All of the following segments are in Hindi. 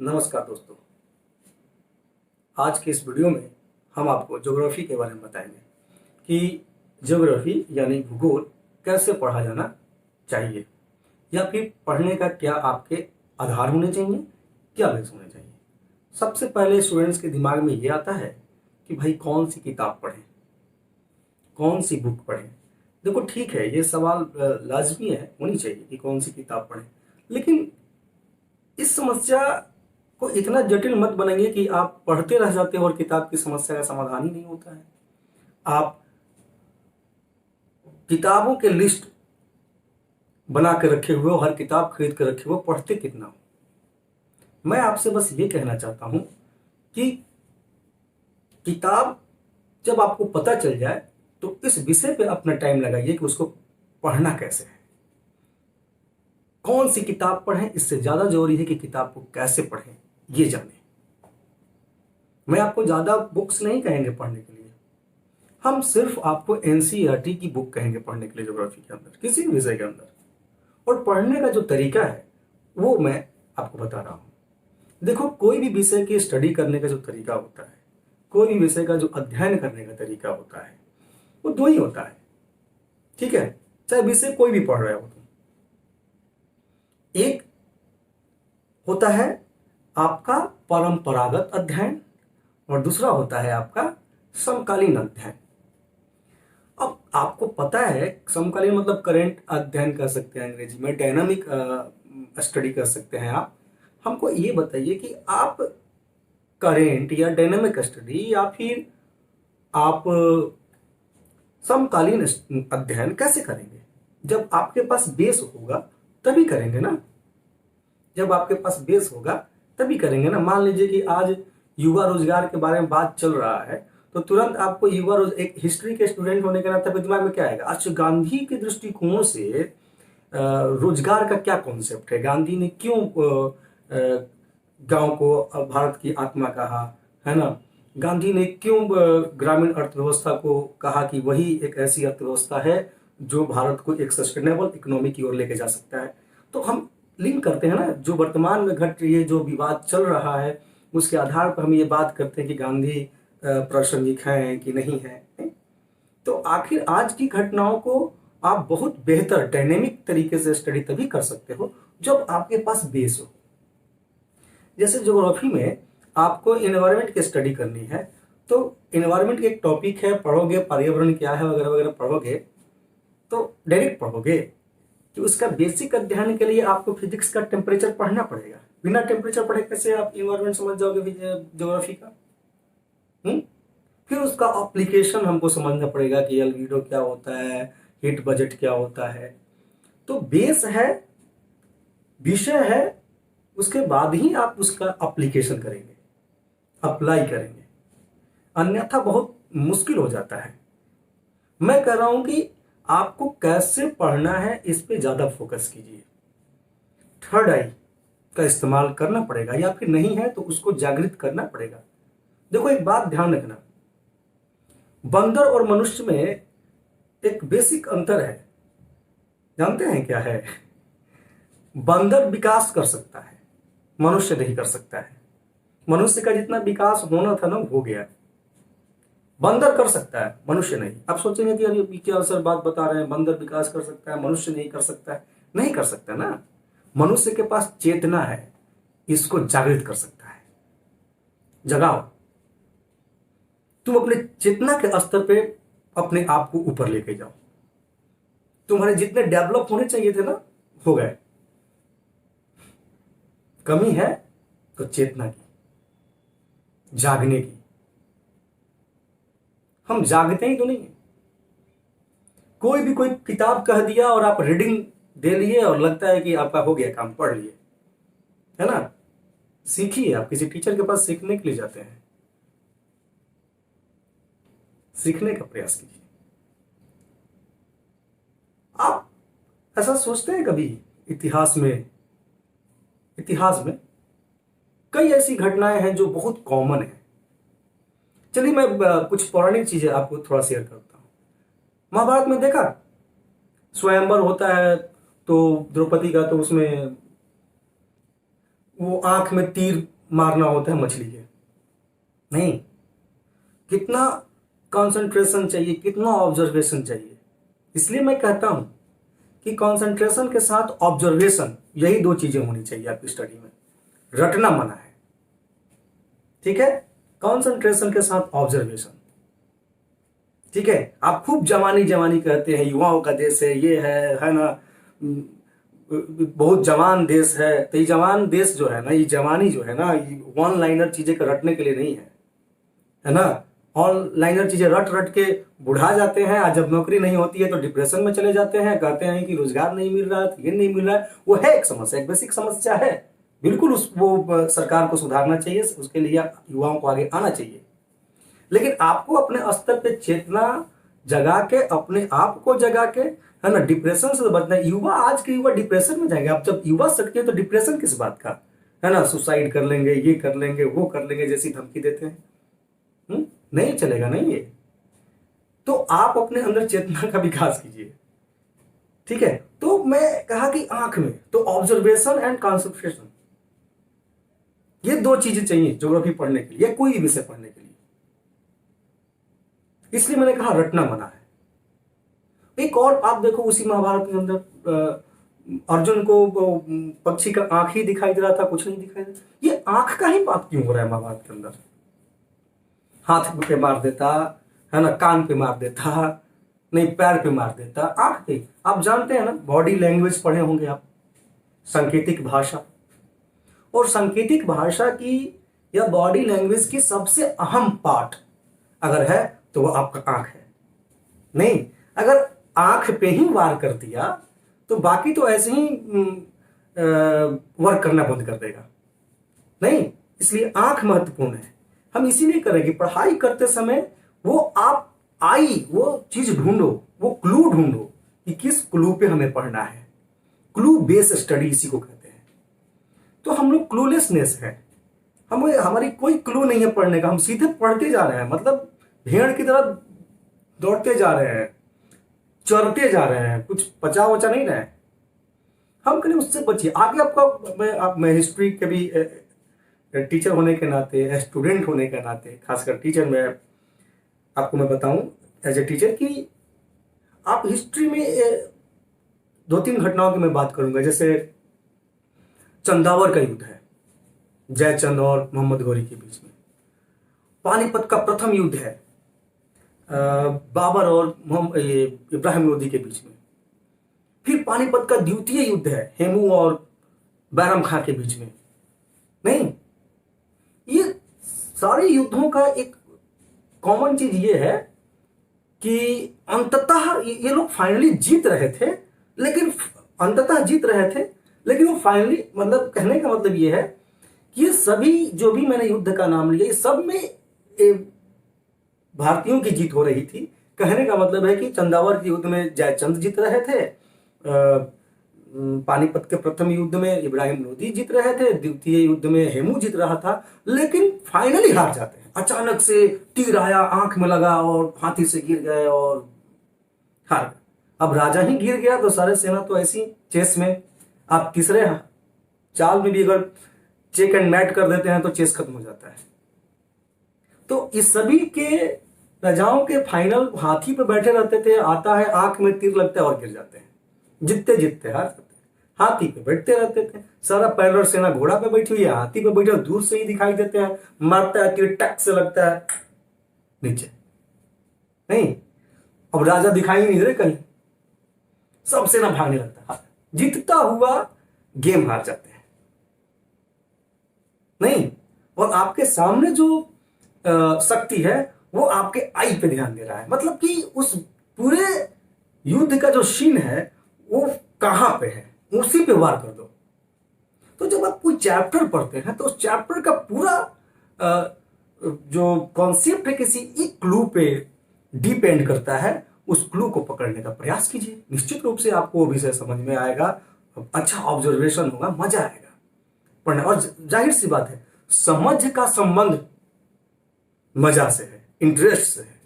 नमस्कार दोस्तों। आज के इस वीडियो में हम आपको ज्योग्राफी के बारे में बताएंगे कि ज्योग्राफी यानी भूगोल कैसे पढ़ा जाना चाहिए या फिर पढ़ने का क्या आपके आधार होने चाहिए, क्या बेस होने चाहिए। सबसे पहले स्टूडेंट्स के दिमाग में ये आता है कि भाई कौन सी किताब पढ़ें, कौन सी बुक पढ़ें। देखो ठीक है, ये सवाल लाजमी है, होनी चाहिए कि कौन सी किताब पढ़ें, लेकिन इस समस्या को इतना जटिल मत बनाइए कि आप पढ़ते रह जाते हो और किताब की समस्या का समाधान ही नहीं होता है। आप किताबों के लिस्ट बना के रखे हुए हो, हर किताब खरीद के रखे हुए, पढ़ते कितना हो। मैं आपसे बस ये कहना चाहता हूं कि किताब जब आपको पता चल जाए तो इस विषय पे अपना टाइम लगाइए कि उसको पढ़ना कैसे है, कौन सी किताब पढ़ें। इससे ज्यादा जरूरी है कि किताब को कैसे पढ़ें ये जाने। मैं आपको ज्यादा बुक्स नहीं कहेंगे पढ़ने के लिए, हम सिर्फ आपको एनसीईआरटी की बुक कहेंगे पढ़ने के लिए ज्योग्राफी के अंदर, किसी भी विषय के अंदर। और पढ़ने का जो तरीका है वो मैं आपको बता रहा हूं। देखो, कोई भी विषय की स्टडी करने का जो तरीका होता है, कोई भी विषय का जो अध्ययन करने का तरीका होता है, वो दो ही होता है। ठीक है, चाहे विषय कोई भी पढ़ रहे हो तुम। एक होता है आपका परंपरागत अध्ययन और दूसरा होता है आपका समकालीन अध्ययन। अब आपको पता है समकालीन मतलब करेंट अध्ययन कर सकते हैं, अंग्रेजी में डायनामिक स्टडी कर सकते हैं आप। हमको ये बताइए कि आप करेंट या डायनामिक स्टडी या फिर आप समकालीन अध्ययन कैसे करेंगे। जब आपके पास बेस होगा तभी करेंगे ना, जब आपके पास बेस होगा तभी करेंगे ना। मान लीजिए कि आज युवा रोजगार के बारे में बात चल रहा है तो तुरंत आपको एक हिस्ट्री के स्टूडेंट होने के नाते दिमाग में क्या आएगा, अच्छा गांधी के दृष्टिकोण से रोजगार का क्या कॉन्सेप्ट है, गांधी ने क्यों गांव को भारत की आत्मा कहा, है ना। गांधी ने क्यों ग्रामीण अर्थव्यवस्था को कहा कि वही एक ऐसी अर्थव्यवस्था है जो भारत को एक सस्टेनेबल इकोनॉमी की ओर लेके जा सकता है। तो हम लिंक करते हैं ना, जो वर्तमान में घट रही है, जो विवाद चल रहा है, उसके आधार पर हम ये बात करते हैं कि गांधी प्रासंगिक हैं कि नहीं है। तो आखिर आज की घटनाओं को आप बहुत बेहतर डायनेमिक तरीके से स्टडी तभी कर सकते हो जब आपके पास बेस हो। जैसे ज्योग्राफी में आपको एनवायरनमेंट की स्टडी करनी है तो एनवायरनमेंट एक टॉपिक है, पढ़ोगे पर्यावरण क्या है वगैरह वगैरह पढ़ोगे तो डायरेक्ट पढ़ोगे कि उसका बेसिक अध्ययन के लिए आपको फिजिक्स का टेम्परेचर पढ़ना पड़ेगा। बिना टेम्परेचर पढ़े कैसे आप एनवायरनमेंट समझ जाओगे ज्योग्राफी का। फिर उसका एप्लीकेशन हमको समझना पड़ेगा कि एल्बिडो क्या होता है, हीट बजट क्या होता है। तो बेस है, विषय है, उसके बाद ही आप उसका एप्लीकेशन करेंगे, अप्लाई करेंगे, अन्यथा बहुत मुश्किल हो जाता है। मैं कह रहा हूं कि आपको कैसे पढ़ना है इस पे ज्यादा फोकस कीजिए। थर्ड आई का इस्तेमाल करना पड़ेगा, या फिर नहीं है तो उसको जागृत करना पड़ेगा। देखो एक बात ध्यान रखना, बंदर और मनुष्य में एक बेसिक अंतर है, जानते हैं क्या है? बंदर विकास कर सकता है, मनुष्य नहीं कर सकता है। मनुष्य का जितना विकास होना था ना हो गया, बंदर कर सकता है, मनुष्य नहीं। आप सोचेंगे कि यार ये क्या सर बात बता रहे हैं, बंदर विकास कर सकता है मनुष्य नहीं कर सकता है। नहीं कर सकता ना, मनुष्य के पास चेतना है, इसको जागृत कर सकता है। जगाओ, तुम अपने चेतना के स्तर पे अपने आप को ऊपर लेके जाओ। तुम्हारे जितने डेवलप होने चाहिए थे ना हो गए। कमी है तो चेतना की, जागने की। हम जागते ही तो नहीं है। कोई किताब कह दिया और आप रीडिंग दे लिए और लगता है कि आपका हो गया काम, पढ़ लिए, है ना। सीखिए, आप किसी टीचर के पास सीखने के लिए जाते हैं, सीखने का प्रयास कीजिए। आप ऐसा सोचते हैं कभी इतिहास में कई ऐसी घटनाएं हैं जो बहुत कॉमन है। चलिए मैं कुछ पौराणिक चीजें आपको थोड़ा शेयर करता हूं। महाभारत में देखा, स्वयंवर होता है तो द्रौपदी का, तो उसमें वो आंख में तीर मारना होता है मछली के, नहीं, कितना कंसंट्रेशन चाहिए, कितना ऑब्जर्वेशन चाहिए। इसलिए मैं कहता हूं कि कंसंट्रेशन के साथ ऑब्जर्वेशन, यही दो चीजें होनी चाहिए आपकी स्टडी में। रटना मना है, ठीक है, कंसंट्रेशन के साथ ऑब्जर्वेशन, ठीक है। आप खूब जवानी जवानी कहते हैं, युवाओं का देश है, ये है ना, बहुत जवान देश है। तो ये जवान देश जो है ना, ये जवानी जो है ना, ये वन लाइनर चीजें रटने के लिए नहीं है ना। ऑन लाइनर चीजें रट रट के बुढ़ा जाते हैं, आज जब नौकरी नहीं होती है तो डिप्रेशन में चले जाते हैं, कहते हैं कि रोजगार नहीं मिल रहा है, ये नहीं मिल रहा है। वो है एक समस्या, एक बेसिक समस्या है, बिल्कुल वो सरकार को सुधारना चाहिए, उसके लिए युवाओं को आगे आना चाहिए। लेकिन आपको अपने स्तर पे चेतना जगा के, अपने आप को जगा के, है ना, डिप्रेशन से बचना। युवा, आज के युवा डिप्रेशन में जाएंगे। आप जब युवा सकते हैं तो डिप्रेशन किस बात का, है ना, सुसाइड कर लेंगे, ये कर लेंगे, वो कर लेंगे, जैसी धमकी देते हैं। नहीं चलेगा, नहीं ये। तो आप अपने अंदर चेतना का विकास कीजिए, ठीक है। तो मैं कहा कि आंख में तो ऑब्जर्वेशन एंड कंसंट्रेशन, ये दो चीजें चाहिए ज्योग्राफी पढ़ने के लिए, कोई भी विषय पढ़ने के लिए। इसलिए मैंने कहा रटना मना है। एक और आप देखो, उसी महाभारत के अंदर अर्जुन को पक्षी का आंख ही दिखाई दे रहा था, कुछ नहीं दिखाई दे रहा। ये आंख का ही बात क्यों हो रहा है महाभारत के अंदर? हाथ पे मार देता, है ना, कान पे मार देता, नहीं पैर पे मार देता, आंख पे। आप जानते हैं ना, बॉडी लैंग्वेज पढ़े होंगे आप, सांकेतिक भाषा। और सांकेतिक भाषा की या बॉडी लैंग्वेज की सबसे अहम पार्ट अगर है तो वो आपका आंख है। नहीं, अगर आंख पे ही वार कर दिया तो बाकी तो ऐसे ही वर्क करना बंद कर देगा। नहीं, इसलिए आंख महत्वपूर्ण है। हम इसीलिए करेंगे पढ़ाई करते समय वो आप वो चीज ढूंढो, वो क्लू ढूंढो कि किस क्लू पे हमें पढ़ना है। क्लू बेस स्टडी इसी को कहते हैं। तो हम लोग क्लूलेसनेस है, हमारी कोई क्लू नहीं है पढ़ने का, हम सीधे पढ़ते जा रहे हैं, मतलब भेड़ की तरह दौड़ते जा रहे हैं, चरते जा रहे हैं, कुछ पचा वचा नहीं रहे। हम करें उससे बचिए। आगे आपका मैं हिस्ट्री के भी टीचर होने के नाते, स्टूडेंट होने के नाते, खासकर टीचर में आपको मैं बताऊं एज ए टीचर कि आप हिस्ट्री में दो तीन घटनाओं की मैं बात करूंगा। जैसे चंदावर का युद्ध है, जयचंद और मोहम्मद गौरी के बीच में। पानीपत का प्रथम युद्ध है, बाबर और इब्राहिम लोदी के बीच में। फिर पानीपत का द्वितीय युद्ध है, हेमू और बैरम खां के बीच में। नहीं, ये सारे युद्धों का एक कॉमन चीज ये है कि अंततः ये लोग फाइनली जीत रहे थे, लेकिन वो फाइनली, मतलब कहने का मतलब ये है कि ये सभी जो भी मैंने युद्ध का नाम लिया, ये सब में भारतीयों की जीत हो रही थी। कहने का मतलब है कि चंदावर के युद्ध में जयचंद जीत रहे थे, पानीपत के प्रथम युद्ध में इब्राहिम लोदी जीत रहे थे, द्वितीय युद्ध में हेमू जीत रहा था, लेकिन फाइनली हार जाते हैं। अचानक से तीर आया, आंख में लगा और हाथी से गिर गए और हार गए। अब राजा ही गिर गया तो सारे सेना तो ऐसी चेस में आप तीसरे चाल में भी अगर चेक एंड मैट कर देते हैं तो चेस खत्म हो जाता है। तो इस सभी के राजाओं के फाइनल हाथी पे बैठे रहते थे, आता है आंख में तीर लगता है और गिर जाते हैं, जितते जितते हार जाते हैं। हाथी पे बैठते रहते थे, सारा पैदल सेना घोड़ा पे बैठी हुई है, हाथी पे बैठे दूर से ही दिखाई देते हैं, मारता है तीर, टक से लगता है नीचे। नहीं, अब राजा दिखाई नहीं दे रहे कहीं, सब सेना भागने लगता है, जीतता हुआ गेम हार जाते हैं। नहीं, और आपके सामने जो शक्ति है वो आपके आई पे ध्यान दे रहा है, मतलब कि उस पूरे युद्ध का जो सीन है वो कहां पे है, उसी पे वार कर दो। तो जब आप कोई चैप्टर पढ़ते हैं तो उस चैप्टर का पूरा जो कॉन्सेप्ट है किसी एक क्लू पे डिपेंड करता है, उस क्लू को पकड़ने का प्रयास कीजिए। निश्चित रूप से आपको वो विषय समझ में आएगा, अच्छा ऑब्जर्वेशन होगा, मजा आएगा पढ़ने। और जाहिर सी बात है, समझ का संबंध मजा से है, इंटरेस्ट से है।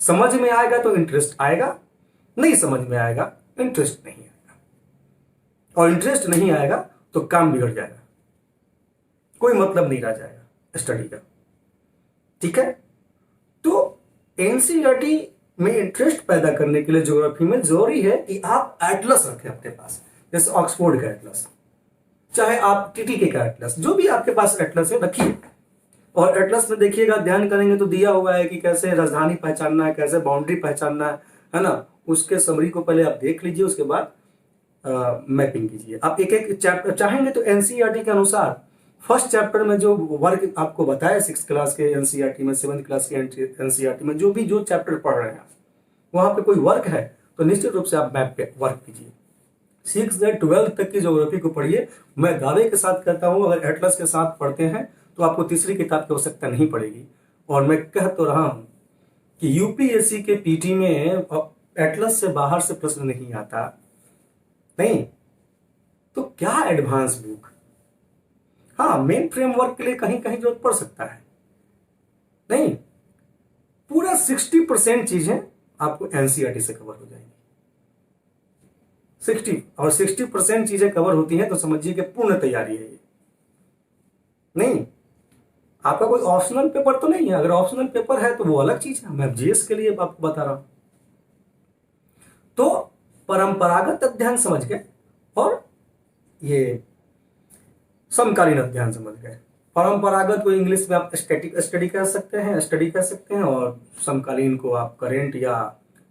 समझ में आएगा तो इंटरेस्ट आएगा, नहीं समझ में आएगा इंटरेस्ट नहीं आएगा, और इंटरेस्ट नहीं आएगा तो काम बिगड़ जाएगा। कोई मतलब नहीं रह जाएगा स्टडी का। ठीक है, तो एनसीईआरटी में इंटरेस्ट पैदा करने के लिए ज्योग्राफी में जरूरी है कि आप एटलस रखें अपने पास, जैसे ऑक्सफोर्ड का एटलस, चाहे आप टीटीके का एटलस, जो भी आपके पास एटलस है रखिए। और एटलस में देखिएगा, ध्यान करेंगे तो दिया हुआ है कि कैसे राजधानी पहचानना है, कैसे बाउंड्री पहचानना है ना। उसके समरी को पहले आप देख लीजिए, उसके बाद मैपिंग कीजिए। आप एक एक चैप्टर चाहेंगे तो एनसीईआरटी के अनुसार फर्स्ट चैप्टर में जो वर्क आपको बताया 6th क्लास के एनसीईआरटी में, 7th क्लास के एनसीईआरटी में, जो चैप्टर पढ़ रहे हैं वहां पे कोई वर्क है तो निश्चित रूप से आप मैप पे वर्क कीजिए। 6th से 12th तक की ज्योग्राफी को पढ़िए। मैं दावे के साथ कहता हूं, अगर एटलस के साथ पढ़ते हैं तो आपको तीसरी किताब की आवश्यकता नहीं पड़ेगी। और मैं कह तो रहा हूं कि यूपीएससी के पीटी में एटलस से बाहर से प्रश्न नहीं आता, नहीं तो क्या एडवांस बुक। हाँ, मेन फ्रेमवर्क के लिए कहीं कहीं जरूरत पड़ सकता है, नहीं पूरा 60% चीजें आपको एनसीईआरटी से कवर हो जाएंगी। 60% चीजें कवर होती हैं तो समझिए कि पूर्ण तैयारी है ये। नहीं, आपका कोई ऑप्शनल पेपर तो नहीं है। अगर ऑप्शनल पेपर है तो वो अलग चीज है, मैं जीएस के लिए आपको बता रहा हूं। तो परंपरागत अध्ययन समझ गए और ये समकालीन अध्ययन समझ गए। परंपरागत को इंग्लिश में आप स्टैटिक स्टडी कह सकते हैं, और समकालीन को आप करेंट या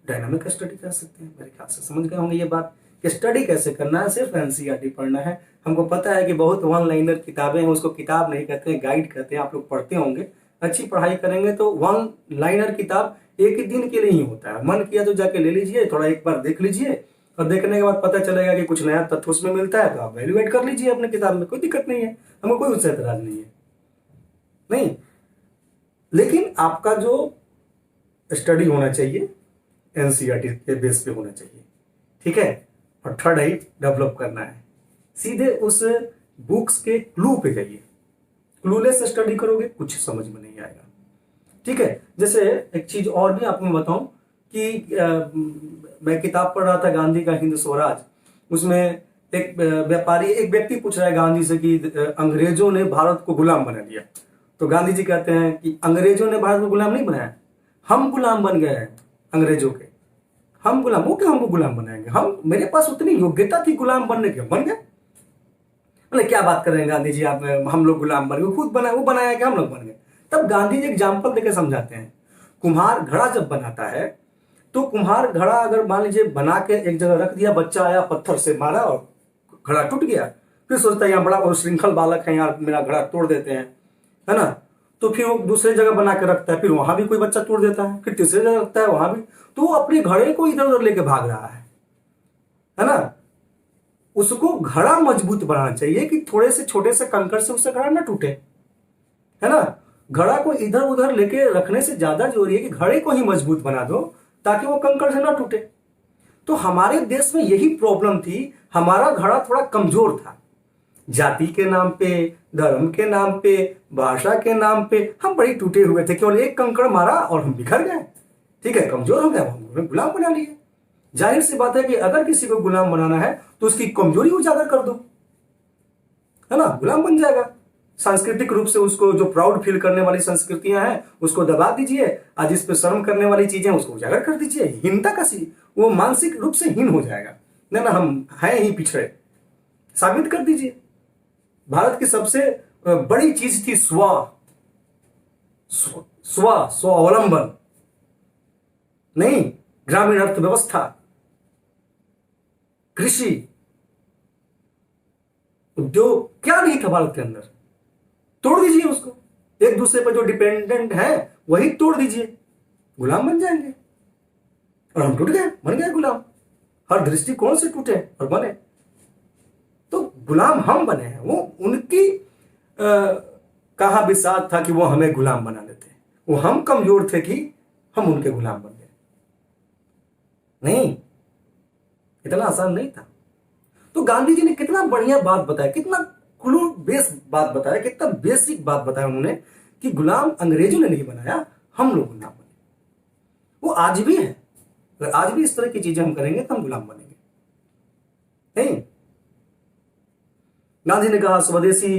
डायनामिक स्टडी कह सकते हैं। मेरे ख्याल से समझ गए होंगे ये बात कि स्टडी कैसे करना है, सिर्फ एनसीईआरटी पढ़ना है। हमको पता है कि बहुत वन लाइनर किताबें हैं, उसको किताब नहीं कहते हैं, गाइड कहते हैं। आप लोग पढ़ते होंगे, अच्छी पढ़ाई करेंगे तो वन लाइनर किताब एक ही दिन के लिए ही होता है। मन किया तो जाके ले लीजिए, थोड़ा एक बार देख लीजिए, और देखने के बाद पता चलेगा कि कुछ नया तथ्य उसमें मिलता है तो आप वैल्यूएट कर लीजिए अपने किताब में, कोई दिक्कत नहीं है, हमको कोई उससे एतराज नहीं है। नहीं, लेकिन आपका जो स्टडी होना चाहिए एनसीईआरटी के बेस पे होना चाहिए, ठीक है। और थर्ड आई डेवलप करना है, सीधे उस बुक्स के क्लू पे जाइए। क्लूलेस स्टडी करोगे कुछ समझ में नहीं आएगा, ठीक है। जैसे एक चीज और भी आपको बताऊं कि मैं किताब पढ़ रहा था गांधी का हिंद स्वराज, उसमें एक व्यक्ति पूछ रहा है गांधी से कि अंग्रेजों ने भारत को गुलाम बना दिया। तो गांधी जी कहते हैं कि अंग्रेजों ने भारत को गुलाम नहीं बनाया, हम गुलाम बन गए हैं अंग्रेजों के। हम गुलाम, वो क्यों हमको गुलाम बनाएंगे, हम मेरे पास उतनी योग्यता थी गुलाम बनने की, बन गए। मतलब क्या बात कर रहे हैं गांधी जी आप, हम लोग गुलाम बन गए, खुद बनाया, वो बनाया कि हम लोग बन गए। तब गांधी जी एग्जाम्पल देकर समझाते हैं, कुम्हार घड़ा जब बनाता है तो कुम्हार घड़ा अगर मान लीजिए बना के एक जगह रख दिया, बच्चा आया पत्थर से मारा और घड़ा टूट गया, फिर सोचता है यहाँ बड़ा और श्रृंखल बालक है, यार मेरा घड़ा तोड़ देते हैं, है ना। तो फिर वो दूसरे जगह बना के रखता है, फिर वहां भी कोई बच्चा तोड़ देता है, फिर तीसरे जगह रखता है वहां भी, तो वो अपने घड़े को इधर उधर लेके भाग रहा है ना। उसको घड़ा मजबूत बनाना चाहिए कि थोड़े से छोटे से कंकड़ से उससे घड़ा ना टूटे, है ना। घड़ा को इधर उधर लेके रखने से ज्यादा जरूरी है कि घड़े को ही मजबूत बना दो ताकि वो कंकड़ से ना टूटे। तो हमारे देश में यही प्रॉब्लम थी, हमारा घड़ा थोड़ा कमजोर था, जाति के नाम पे, धर्म के नाम पे, भाषा के नाम पे हम बड़े टूटे हुए थे। केवल एक कंकड़ मारा और हम बिखर गए, ठीक है, कमजोर हो गए, हम गुलाम बना लिए। जाहिर सी बात है कि अगर किसी को गुलाम बनाना है तो उसकी कमजोरी उजागर कर दो, है ना, गुलाम बन जाएगा। सांस्कृतिक रूप से उसको जो प्राउड फील करने वाली संस्कृतियां हैं उसको दबा दीजिए, आज इस पे शर्म करने वाली चीजें उसको उजागर कर दीजिए, हीनता का वो मानसिक रूप से हीन हो जाएगा, ना हम हैं ही पिछड़े, साबित कर दीजिए। भारत की सबसे बड़ी चीज थी स्वावलंबन, नहीं ग्रामीण अर्थव्यवस्था, कृषि उद्योग, क्या नहीं था भारत के अंदर, तोड़ दीजिए उसको। एक दूसरे पर जो डिपेंडेंट है वही तोड़ दीजिए, गुलाम बन जाएंगे। और हम टूट गए, बन गए गुलाम, हर दृष्टिकोण से टूटे और बने। तो गुलाम हम बने हैं, वो उनकी कहा विसात था कि वो हमें गुलाम बना देते, वो हम कमजोर थे कि हम उनके गुलाम बन गए। नहीं, इतना आसान नहीं था। तो गांधी जी ने कितना बढ़िया बात बताया, कितना क्लू बेस बात बताया, कितना बेसिक बात बताया उन्होंने कि गुलाम अंग्रेजों ने नहीं बनाया, हम लोग गुलाम बने। वो आज भी है, अगर आज भी इस तरह की चीजें हम करेंगे तो हम गुलाम बनेंगे। नहीं, गांधी ने कहा स्वदेशी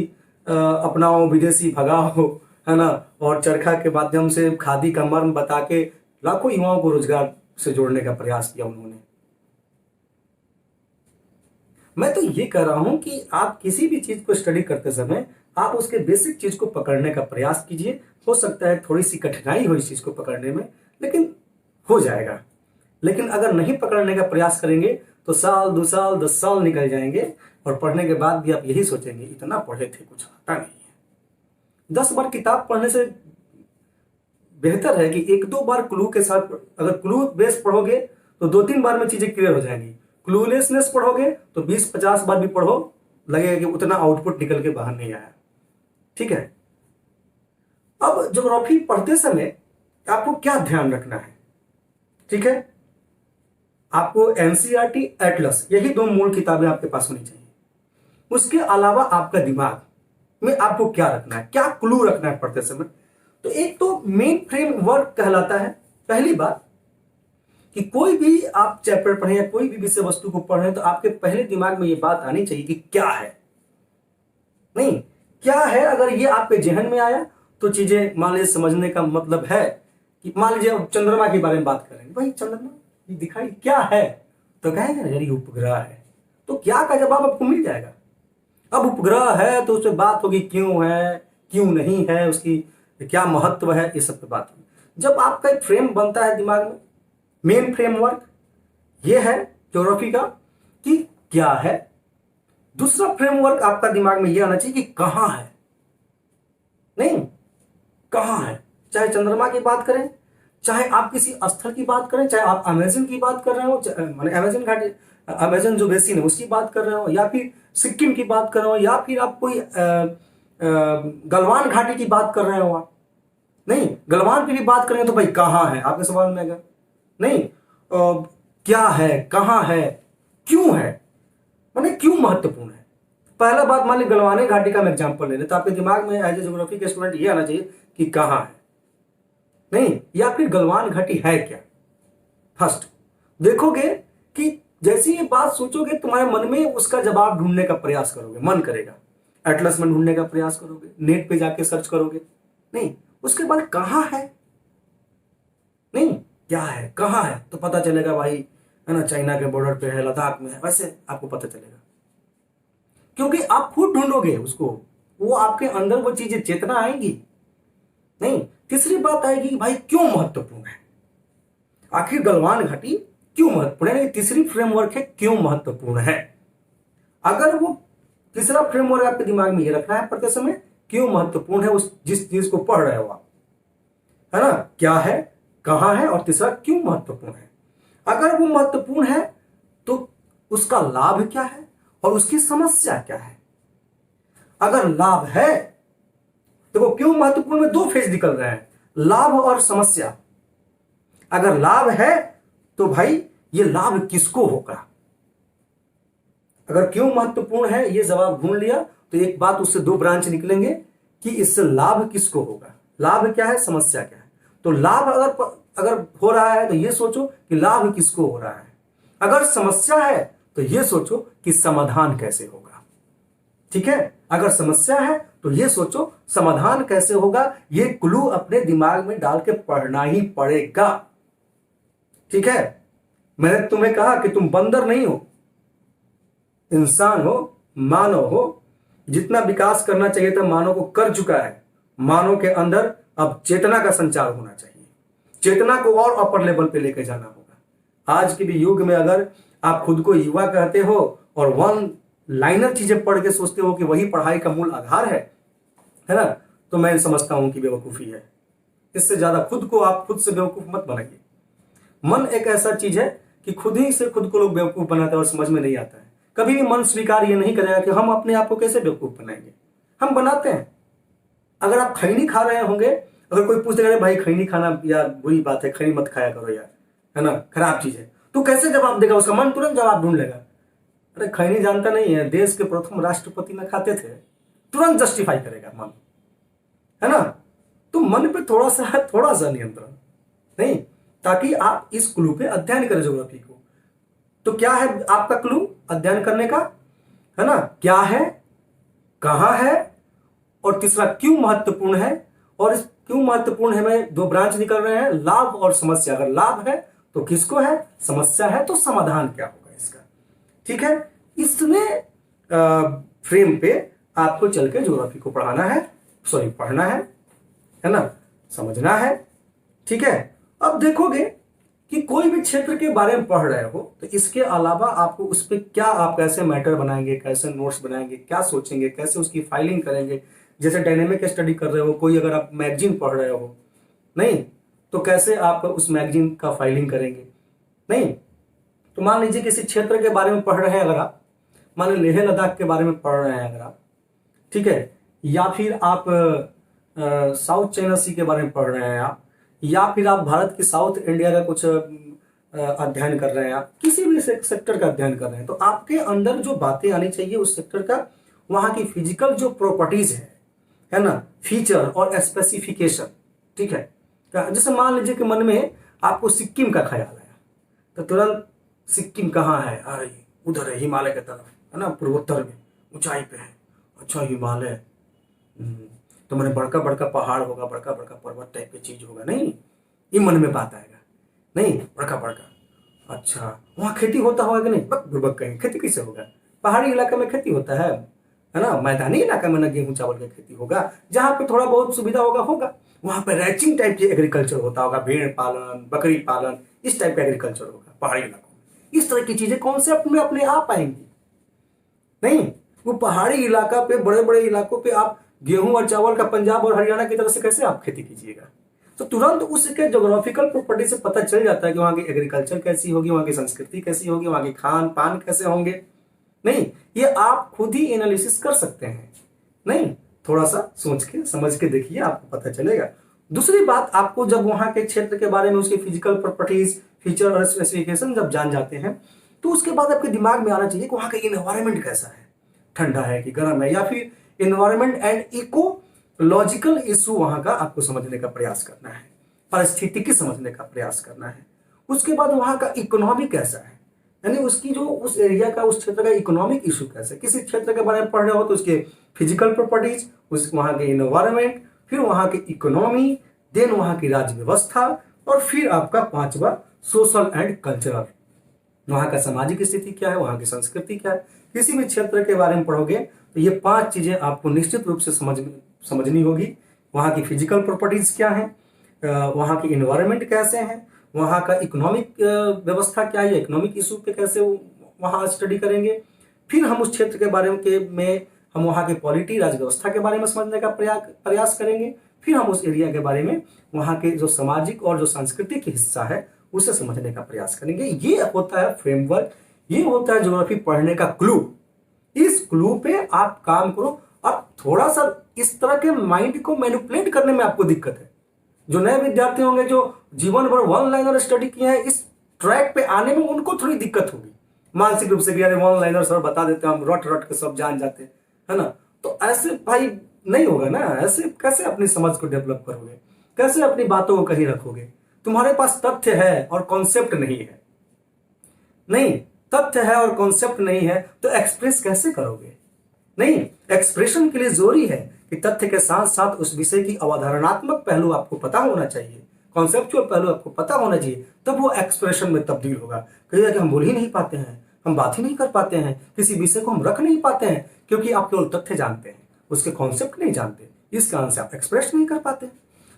अपनाओ, विदेशी भगाओ, है ना, और चरखा के माध्यम से खादी का मर्म बता के लाखों युवाओं को रोजगार से जोड़ने का प्रयास किया उन्होंने। मैं तो ये कह रहा हूं कि आप किसी भी चीज को स्टडी करते समय आप उसके बेसिक चीज को पकड़ने का प्रयास कीजिए। हो सकता है थोड़ी सी कठिनाई हो इस चीज को पकड़ने में, लेकिन हो जाएगा। लेकिन अगर नहीं पकड़ने का प्रयास करेंगे तो साल, 2 साल, 10 साल निकल जाएंगे और पढ़ने के बाद भी आप यही सोचेंगे इतना पढ़े थे, कुछ आता नहीं है। 10 बार किताब पढ़ने से बेहतर है कि 1-2 बार क्लू के साथ, अगर क्लू बेस पढ़ोगे तो 2-3 बार में चीजें क्लियर हो जाएंगी। क्लूलेसनेस पढ़ोगे तो 20-50 बार भी पढ़ो, लगेगा कि उतना आउटपुट निकल के बाहर नहीं आया। ठीक है। अब ज्योग्राफी पढ़ते समय आपको क्या ध्यान रखना है? ठीक है, आपको एनसीईआरटी, एटलस, यही 2 मूल किताबें आपके पास होनी चाहिए। उसके अलावा आपका दिमाग में आपको क्या रखना है, क्या क्लू रखना है पढ़ते समय? तो एक तो मेन फ्रेम वर्क कहलाता है। पहली बात कि कोई भी आप चैप्टर पढ़ें या कोई भी विषय वस्तु को पढ़ें तो आपके पहले दिमाग में ये बात आनी चाहिए कि क्या है, नहीं क्या है। अगर ये आपके जहन में आया तो चीजें मान लीजिए समझने का मतलब है कि मान लीजिए अब चंद्रमा के बारे में बात करेंगे, भाई चंद्रमा ये दिखाई क्या है, तो कहेंगे यार ये उपग्रह है, तो क्या का जवाब आपको मिल जाएगा। अब उपग्रह है तो उससे बात होगी क्यों है, क्यों नहीं है, उसकी क्या महत्व है, ये सब पे बात होगी। जब आपका एक फ्रेम बनता है दिमाग में, मेन फ्रेमवर्क ये है ज्योग्राफी का कि क्या है। दूसरा फ्रेमवर्क आपका दिमाग में ये आना चाहिए कि कहां है, नहीं कहां है। चाहे चंद्रमा की बात करें, चाहे आप किसी स्थल की बात करें, चाहे आप अमेजन की बात कर रहे हो, माने अमेजन घाटी, अमेजन जो बेसिन है उसकी बात कर रहे हो, या फिर सिक्किम की बात कर रहे हो, या फिर आप कोई गलवान घाटी की बात कर रहे हो, आप नहीं गलवान की भी बात करें तो भाई कहां है आपके सवाल में आएगा। नहीं क्या है, कहां है, क्यों है, माने क्यों महत्वपूर्ण है। पहला बात मान ली गलवाने घाटी का हम एग्जांपल ले लें तो आपके दिमाग में एज ए ज्योग्राफी के स्टूडेंट ये आना चाहिए कि कहां है, नहीं या फिर गलवान घाटी है क्या। फर्स्ट देखोगे कि जैसी ये बात सोचोगे तुम्हारे मन में उसका जवाब ढूंढने का प्रयास करोगे, मन करेगा, एटलस में ढूंढने का प्रयास करोगे, नेट पे जाके सर्च करोगे, नहीं उसके बाद कहां है, नहीं क्या है, कहां है तो पता चलेगा भाई है ना, चाइना के बॉर्डर पे है, लद्दाख में है, वैसे आपको पता चलेगा क्योंकि आप खुद ढूंढोगे उसको, वो आपके अंदर वो चीजें चेतना आएंगी। नहीं तीसरी बात आएगी कि भाई क्यों महत्वपूर्ण है, आखिर गलवान घाटी क्यों महत्वपूर्ण है। तीसरी फ्रेमवर्क है क्यों महत्वपूर्ण है। अगर वो तीसरा फ्रेमवर्क आपके दिमाग में ये रखना है पढ़ते समय, क्यों महत्वपूर्ण है उस जिस चीज को पढ़ रहे हो आप, है ना, क्या है, कहां है, और तीसरा क्यों महत्वपूर्ण है। अगर वो महत्वपूर्ण है तो उसका लाभ क्या है और उसकी समस्या क्या है। अगर लाभ है, देखो क्यों महत्वपूर्ण में 2 फेज निकल रहे हैं, लाभ और समस्या। अगर लाभ है तो भाई ये लाभ किसको होगा। अगर क्यों महत्वपूर्ण है ये जवाब ढूंढ लिया तो एक बात उससे 2 ब्रांच निकलेंगे कि इससे लाभ किसको होगा, लाभ क्या है, समस्या क्या है। तो लाभ अगर हो रहा है तो ये सोचो कि लाभ किसको हो रहा है। अगर समस्या है तो ये सोचो कि समाधान कैसे होगा। ठीक है, अगर समस्या है तो ये सोचो समाधान कैसे होगा। ये क्लू अपने दिमाग में डाल के पढ़ना ही पड़ेगा। ठीक है, मैंने तुम्हें कहा कि तुम बंदर नहीं हो, इंसान हो, मानव हो। जितना विकास करना चाहिए था मानव को कर चुका है। मानव के अंदर अब चेतना का संचार होना चाहिए, चेतना को और अपर लेवल पे लेकर जाना होगा। आज के भी युग में अगर आप खुद को युवा कहते हो और 1 लाइनर चीजें पढ़ के सोचते हो कि वही पढ़ाई का मूल आधार है ना, तो मैं समझता हूं कि बेवकूफी है। इससे ज्यादा खुद को आप खुद से बेवकूफ मत बनाइए। मन एक ऐसा चीज है कि खुद ही से खुद को लोग बेवकूफ बनाते हैं और समझ में नहीं आता है। कभी भी मन स्वीकार ये नहीं करेगा कि हम अपने आप को कैसे बेवकूफ बनाएंगे, हम बनाते हैं। अगर आप खैनी खा रहे होंगे, अगर कोई पूछ देगा भाई खैनी खाना यार बुरी बात है, खैनी मत खाया करो यार, है ना, खराब चीज है, तो कैसे जवाब देगा, उसका मन तुरंत जवाब ढूंढ लेगा। अरे खैनी जानता नहीं है, देश के प्रथम राष्ट्रपति न खाते थे, तुरंत जस्टिफाई करेगा मन, है ना। तो मन पे थोड़ा सा नियंत्रण, नहीं, ताकि आप इस क्लू पे अध्ययन करें ज्योग्राफी को। तो क्या है आपका क्लू अध्ययन करने का, है ना, क्या है, कहां है और तीसरा क्यों महत्वपूर्ण है, और इस क्यों महत्वपूर्ण है में दो ब्रांच निकल रहे हैं, लाभ और समस्या। अगर लाभ है तो किसको है, समस्या है तो समाधान क्या होगा इसका। ठीक है, इसमें फ्रेम पे आपको चल के ज्योग्राफी को पढ़ना है ना, समझना है। ठीक है, अब देखोगे कि कोई भी क्षेत्र के बारे में पढ़ रहे हो तो इसके अलावा आपको उस पर क्या, आप कैसे मैटर बनाएंगे, कैसे नोट्स बनाएंगे, क्या सोचेंगे, कैसे उसकी फाइलिंग करेंगे। जैसे डायनेमिक स्टडी कर रहे हो, कोई अगर आप मैगजीन पढ़ रहे हो नहीं, तो कैसे आप उस मैगजीन का फाइलिंग करेंगे। नहीं तो मान लीजिए किसी क्षेत्र के बारे में पढ़ रहे हैं अगर आप, मान लीजिए लेह लद्दाख के बारे में पढ़ रहे हैं अगर आप, ठीक है, या फिर आप साउथ चाइना सी के बारे में पढ़ रहे हैं आप, या फिर आप भारत की साउथ इंडिया का कुछ अध्ययन कर रहे हैं, आप किसी भी सेक्टर का अध्ययन कर रहे हैं, तो आपके अंदर जो बातें आनी चाहिए उस सेक्टर का, वहां की फिजिकल जो प्रॉपर्टीज है ना, फीचर और स्पेसिफिकेशन। ठीक है, जैसे मान लीजिए कि मन में आपको सिक्किम का ख्याल है, तो तुरंत सिक्किम कहाँ है, अरे उधर है, हिमालय की तरफ है ना, पूर्वोत्तर में ऊंचाई पे है। अच्छा हिमालय, तो मैंने बड़का बड़का पहाड़ होगा, बड़का बड़का पर्वत टाइप की चीज होगा, नहीं, ये मन में बात आएगा। नहीं, बड़का बड़का, अच्छा वहाँ खेती होता होगा कि नहीं, बुड़बक कहीं खेती कैसे होगा, पहाड़ी इलाके में खेती होता है ना, मैदानी इलाका में ना गेहूं चावल की खेती होगा, जहाँ पे थोड़ा बहुत सुविधा होगा वहां पे रैंचिंग टाइप की एग्रीकल्चर होता होगा, भेड़ पालन, बकरी पालन, इस टाइप का एग्रीकल्चर होगा पहाड़ी इलाकों में। इस तरह की चीजें कॉन्सेप्ट में अपने आप आएंगी। नहीं, वो पहाड़ी इलाका पे, बड़े बड़े इलाकों पे आप गेहूं और चावल का पंजाब और हरियाणा की तरह से कैसे आप खेती कीजिएगा। तो तुरंत उसके ज्योग्राफिकल प्रॉपर्टी से पता चल जाता है कि वहां की एग्रीकल्चर कैसी होगी, वहां की संस्कृति कैसी होगी, वहां के खान पान कैसे होंगे। नहीं, ये आप खुद ही एनालिसिस कर सकते हैं। नहीं, थोड़ा सा सोच के समझ के देखिए, आपको पता चलेगा। दूसरी बात, आपको जब वहां के क्षेत्र के बारे में उसके फिजिकल प्रॉपर्टीज, फीचर और स्पेसिफिकेशन जब जान जाते हैं, तो उसके बाद आपके दिमाग में आना चाहिए कि वहां का इन्वायरमेंट कैसा है, ठंडा है कि गर्म है, या फिर इन्वायरमेंट एंड इकोलॉजिकल इशू वहां का आपको समझने का प्रयास करना है, परिस्थितिकी समझने का प्रयास करना है। उसके बाद वहां का इकोनॉमी कैसा है, यानी उसकी जो उस एरिया का, उस क्षेत्र का इकोनॉमिक इशू कैसा है। किसी क्षेत्र के बारे में पढ़ रहे हो तो उसके फिजिकल प्रॉपर्टीज, उस वहां के इन्वायरमेंट, फिर वहां की इकोनॉमी, देन वहां की राज्य व्यवस्था, और फिर आपका पांचवा सोशल एंड कल्चरल, वहां का सामाजिक स्थिति क्या है, वहां की संस्कृति क्या है। किसी भी क्षेत्र के बारे में पढ़ोगे तो ये 5 चीजें आपको निश्चित रूप से समझनी होगी। वहां की फिजिकल प्रॉपर्टीज क्या है, वहां की इन्वायरमेंट कैसे हैं, वहां का इकोनॉमिक व्यवस्था क्या है, इकोनॉमिक इशू पे कैसे वहां स्टडी करेंगे। फिर हम उस क्षेत्र के बारे में हम वहां के पॉलिटी, राज्य व्यवस्था के बारे में समझने का प्रयास करेंगे। फिर हम उस एरिया के बारे में वहां के जो सामाजिक और जो सांस्कृतिक हिस्सा है उसे समझने का प्रयास करेंगे। ये होता है फ्रेमवर्क, ये होता है ज्योग्राफी पढ़ने का क्लू। इस क्लू पे आप काम करो। अब थोड़ा सा इस तरह के माइंड को मैनिपुलेट करने में आपको दिक्कत है। जो नए विद्यार्थी होंगे, जो जीवन भर वन लाइनर स्टडी किए हैं, इस ट्रैक पे आने में उनको थोड़ी दिक्कत होगी मानसिक रूप से कि अरे वन लाइनर सर बता देते हैं, हम रट रट के सब जान जाते हैं, है ना। तो ऐसे भाई नहीं होगा ना। ऐसे कैसे अपनी समझ को डेवलप करोगे, कैसे अपनी बातों को कहीं रखोगे। तुम्हारे पास तथ्य है और कॉन्सेप्ट नहीं है। नहीं, तथ्य है और कॉन्सेप्ट नहीं है तो एक्सप्रेस कैसे करोगे। नहीं, एक्सप्रेशन के लिए जरूरी है कि तथ्य के साथ साथ उस विषय की अवधारणात्मक पहलू आपको पता होना चाहिए, कॉन्सेप्चुअल पहलू आपको पता होना चाहिए, तब वो एक्सप्रेशन में तब्दील होगा। कहिएगा कि हम बोल ही नहीं पाते हैं, हम बात ही नहीं कर पाते हैं, किसी विषय को हम रख नहीं पाते हैं, क्योंकि आप केवल तथ्य जानते हैं, उसके कॉन्सेप्ट नहीं जानते, इस कारण से आप एक्सप्रेस नहीं कर पाते।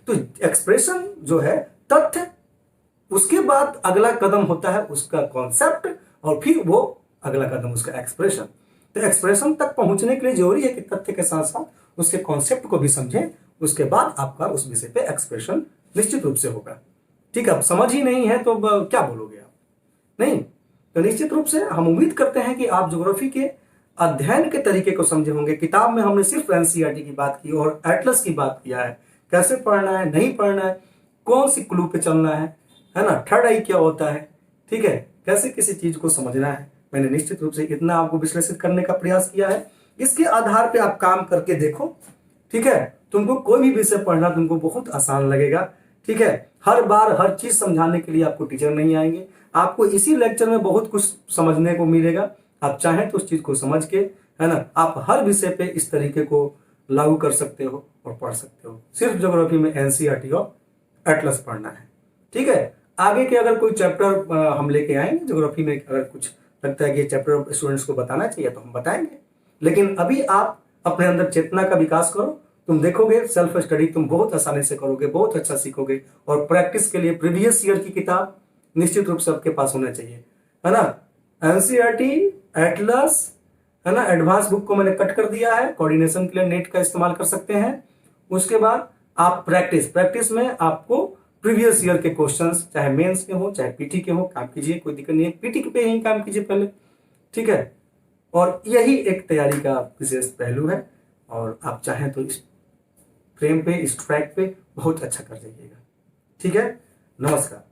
तो एक्सप्रेशन जो है तथ्य, उसके बाद अगला कदम होता है उसका कॉन्सेप्ट, और फिर वो अगला कदम उसका एक्सप्रेशन। तो एक्सप्रेशन तक पहुंचने के लिए जरूरी है कि तथ्य के साथ साथ उसके कॉन्सेप्ट को भी समझें, उसके बाद आपका उस विषय पे एक्सप्रेशन निश्चित रूप से होगा। ठीक है, अब समझ ही नहीं है तो क्या बोलोगे आप। नहीं, तो निश्चित रूप से हम उम्मीद करते हैं कि आप ज्योग्राफी के अध्ययन के तरीके को समझे होंगे। किताब में हमने सिर्फ एनसीईआरटी की बात की और एटलस की बात किया है, कैसे पढ़ना है, नहीं पढ़ना है, कौन सी क्लू पे चलना है ना, थर्ड आई क्या होता है, ठीक है, कैसे किसी चीज को समझना है। मैंने निश्चित रूप से इतना आपको विश्लेषित करने का प्रयास किया है। इसके आधार पे आप काम करके देखो, ठीक है। तुमको कोई भी विषय पढ़ना तुमको बहुत आसान लगेगा, ठीक है। हर बार हर चीज समझाने के लिए आपको टीचर नहीं आएंगे, आपको इसी लेक्चर में बहुत कुछ समझने को मिलेगा। आप चाहें तो उस चीज को समझ के, है ना, आप हर विषय पे इस तरीके को लागू कर सकते हो और पढ़ सकते हो। सिर्फ ज्योग्राफी में एनसीईआरटी और एटलस पढ़ना है। ठीक है, आगे के अगर कोई चैप्टर हम लेके आएंगे ज्योग्राफी में, अगर कुछ लगता है कि ये चैप्टर स्टूडेंट्स को बताना चाहिए तो हम बताएंगे। लेकिन अभी आप अपने अंदर चेतना का विकास करो, तुम देखोगे सेल्फ स्टडी तुम बहुत आसानी से करोगे, बहुत अच्छा सीखोगे। और प्रैक्टिस के लिए प्रीवियस ईयर की किताब निश्चित रूप से आपके पास होना चाहिए, है ना। एनसीईआरटी, एटलस, है ना, एडवांस बुक को मैंने कट कर दिया है, कोऑर्डिनेशन के लिए नेट का इस्तेमाल कर सकते हैं। उसके बाद आप प्रैक्टिस में आपको प्रीवियस ईयर के क्वेश्चंस, चाहे मेंस के हो चाहे पीटी के हो, काम कीजिए, कोई दिक्कत नहीं है, पीटी पे ही काम कीजिए पहले। ठीक है, और यही एक तैयारी का विशेष पहलू है। और आप चाहें तो इस फ्रेम पे, इस ट्रैक पे बहुत अच्छा कर जाइएगा। ठीक है, नमस्कार।